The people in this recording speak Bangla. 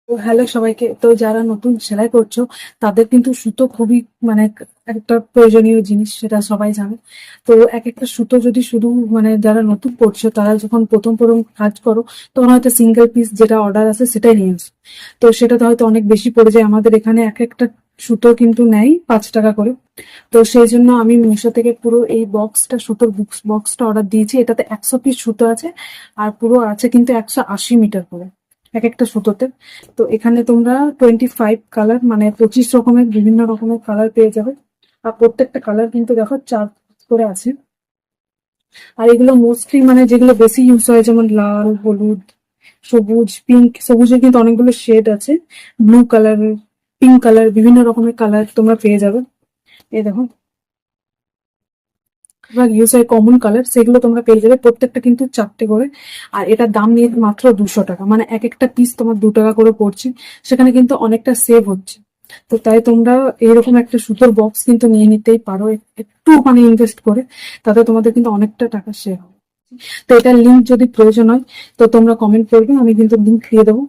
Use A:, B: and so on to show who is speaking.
A: তো হ্যালো সবাইকে। তো যারা নতুন সেলাই করছো তাদের কিন্তু সুতো খুবই মানে একটা প্রয়োজনীয় জিনিস, সেটা সবাই জানে। তো এক একটা সুতো যদি শুধু যারা নতুন করছো তারা যখন প্রথম প্রথম কাজ করো, তখন হয়তো সিঙ্গেল পিস যেটা অর্ডার আছে সেটাই নিয়ে আসো। তো সেটাতে হয়তো অনেক বেশি পড়ে যায়। আমাদের এখানে এক একটা সুতো কিন্তু নেয় 5 টাকা করে। তো সেই জন্য আমি মিশো থেকে পুরো এই বক্সটা, সুতোর বক্সটা অর্ডার দিয়েছি। এটাতে 100 পিস সুতো আছে, আর পুরো আছে কিন্তু 180 মিটার করে এক একটা সুতোতে। তো এখানে তোমরা 25 কালার, মানে 25 রকমের বিভিন্ন রকমের কালার পেয়ে যাবে। আর প্রত্যেকটা কালার কিন্তু দেখো 4 করে আছে। আর এগুলো মোস্টলি যেগুলো বেশি ইউজ হয়, যেমন লাল, হলুদ, সবুজ, পিঙ্ক। সবুজের কিন্তু অনেকগুলো শেড আছে, ব্লু কালার, পিঙ্ক কালার, বিভিন্ন রকমের কালার তোমরা পেয়ে যাবে। এই দেখো, এবার ইউজ হয় কমন কালার, সেগুলো তোমরা পেয়ে যাবে। প্রত্যেকটা কিন্তু 4টে করে। আর এটার দাম নিয়ে মাত্র 200 টাকা, মানে এক একটা পিস তোমার 2 টাকা করে পড়ছে। সেখানে কিন্তু অনেকটা সেভ হচ্ছে। তো তাই তোমরা এরকম একটা সুতোর বক্স কিন্তু নিয়ে নিতেই পারো, একটু ইনভেস্ট করে। তাতে তোমাদের কিন্তু অনেকটা টাকা সেভ হবে। তো এটার লিঙ্ক যদি প্রয়োজন হয় তো তোমরা কমেন্ট করবে, আমি কিন্তু লিঙ্ক দিয়ে দেবো।